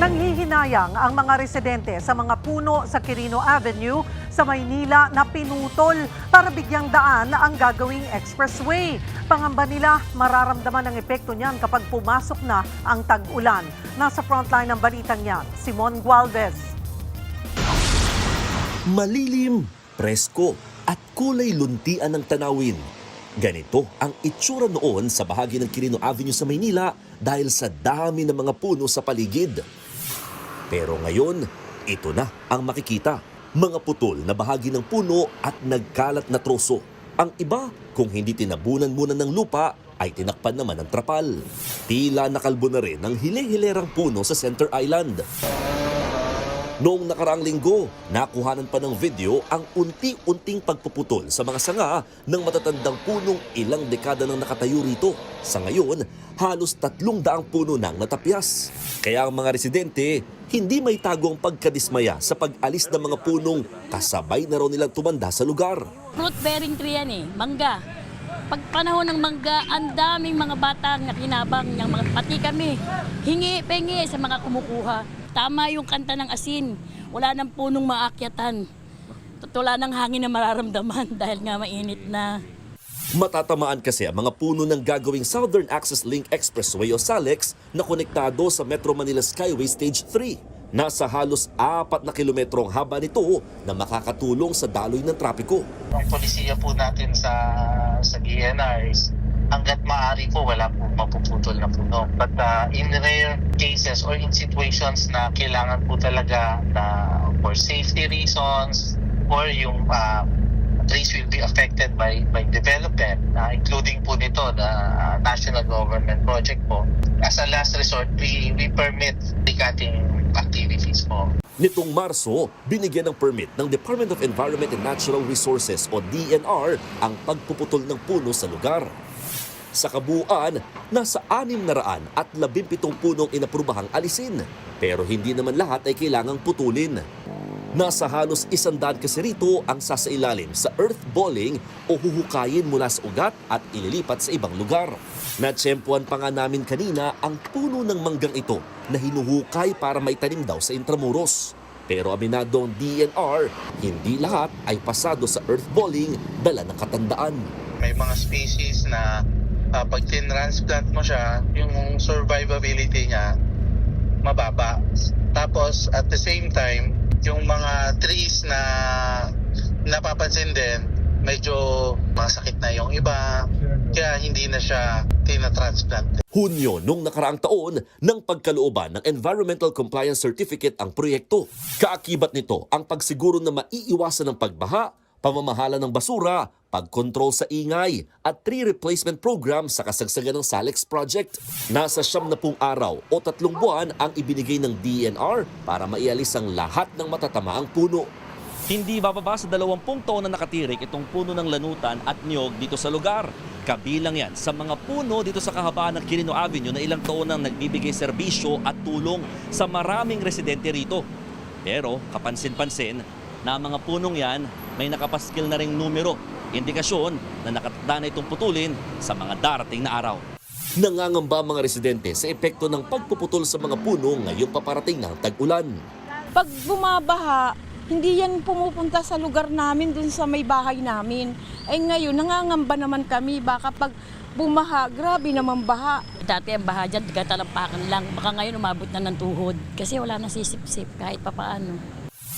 Nanghihinayang ang mga residente sa mga puno sa Quirino Avenue sa Maynila na pinutol para bigyang daan ang gagawing expressway. Pangamba nila, mararamdaman ang epekto niyan kapag pumasok na ang tag-ulan. Nasa frontline ng balitang yan, Simon Gualvez. Malilim, presko at kulay luntian ng tanawin. Ganito ang itsura noon sa bahagi ng Quirino Avenue sa Maynila dahil sa dami ng mga puno sa paligid. Pero ngayon, ito na ang makikita. Mga putol na bahagi ng puno at nagkalat na troso. Ang iba, kung hindi tinabunan muna ng lupa, ay tinakpan naman ng trapal. Tila nakalbo na rin ang hile-hilerang puno sa Center Island. Noong nakaraang linggo, nakuhanan pa ng video ang unti-unting pagpuputol sa mga sanga ng matatandang punong ilang dekada nang nakatayo rito. Sa ngayon, halos 300 puno nang natapyas. Kaya ang mga residente, hindi may tago ang pagkadismaya sa pag-alis ng mga punong kasabay na raw nilang tumanda sa lugar. Fruit-bearing tree yan mangga. Pag panahon ng mangga, ang daming mga bata na kinabang, pati kami. Hingi-pengi sa mga kumukuha. Tama yung kanta ng asin. Wala nang punong maakyatan. Wala nang hangin na mararamdaman dahil nga mainit na. Matatamaan kasi ang mga puno ng gagawing Southern Access Link Expressway o SALEX na konektado sa Metro Manila Skyway Stage 3. Nasa halos 4 na kilometrong haba nito na makakatulong sa daloy ng trapiko. Ang polisiya po natin sa DNR is hanggat maaari po wala po mapuputol na puno. But in rare cases or in situations na kailangan po talaga na for safety reasons or yung trees will be affected by development, including po nito the national government project po. As a last resort, we permit the cutting activities po. Nitong Marso, binigyan ng permit ng Department of Environment and Natural Resources o DNR ang pagpuputol ng puno sa lugar. Sa kabuuan, nasa 617 punong inaprubahang alisin, pero hindi naman lahat ay kailangang putulin. Nasa halos 100 kasi rito ang sasailalim sa earth balling o huhukayin mula sa ugat at ililipat sa ibang lugar. Natsyempuan pa nga namin kanina ang puno ng manggang ito na hinuhukay para maitanim daw sa Intramuros. Pero aminado ang DNR, hindi lahat ay pasado sa earth balling dala ng katandaan. May mga species na pag tin-transplant mo siya, yung survivability niya mababa. Tapos at the same time, yung mga trees na napapansin din, medyo masakit na yung iba, kaya hindi na siya tina-transplant. Hunyo nung nakaraang taon ng pagkalooban ng Environmental Compliance Certificate ang proyekto. Kaakibat nito ang pagsiguro na maiiwasan ng pagbaha, pamamahala ng basura, pagkontrol sa ingay at tree replacement program sa kasagsagan ng SALEX project. Nasa 70 araw o 3 buwan ang ibinigay ng DNR para maialis ang lahat ng matatamaang puno. Hindi bababa sa 20 taon na nakatirik itong puno ng lanutan at niyog dito sa lugar. Kabilang yan sa mga puno dito sa kahabaan ng Quirino Avenue na ilang taon nang nagbibigay serbisyo at tulong sa maraming residente rito. Pero kapansin-pansin na ang mga punong yan may nakapaskil na ring numero. Indikasyon na nakatakda na itong putulin sa mga darating na araw. Nangangamba ang mga residente sa epekto ng pagpuputol sa mga puno ngayong paparating ng tag-ulan. Pag bumabaha, hindi yan pumupunta sa lugar namin dun sa may bahay namin. Eh ngayon, nangangamba naman kami. Baka pag bumaha, grabe naman baha. Dati ang baha dyan, tigatalampakan lang. Baka ngayon umabot na ng tuhod kasi wala na sisip-sip kahit papaano.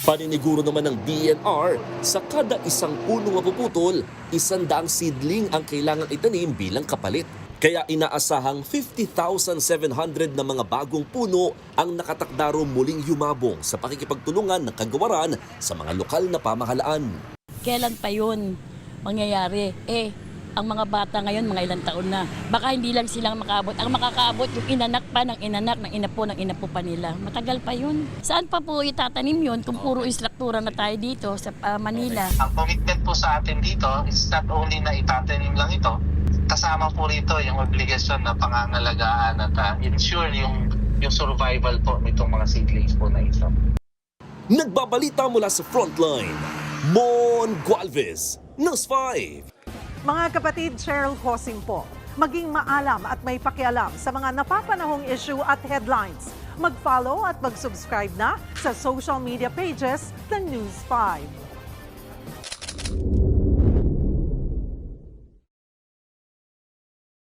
Paniniguro naman ng DNR, sa kada isang punong mapuputol, 100 seedling ang kailangang itanim bilang kapalit. Kaya inaasahang 50,700 na mga bagong puno ang nakatakdaro muling yumabong sa pakikipagtulungan ng kagawaran sa mga lokal na pamahalaan. Kailan pa yun mangyayari? Ang mga bata ngayon, mga ilang taon na. Baka hindi lang silang makaabot. Ang makakaabot yung inanak pa ng inanak, ng inapo pa nila. Matagal pa yun. Saan pa po itatanim yun kung puro instruktura na tayo dito sa Manila? Ang commitment po sa atin dito is not only na itatanim lang ito, kasama po rito yung obligasyon na pangangalagaan at ensure yung survival po nitong mga seedlings po na ito. Nagbabalita mula sa Frontline, Mon Gualvez, News 5. Mga kapatid, Cheryl Hosing po. Maging maalam at may pakialam sa mga napapanahong issue at headlines. Mag-follow at mag-subscribe na sa social media pages ng News 5.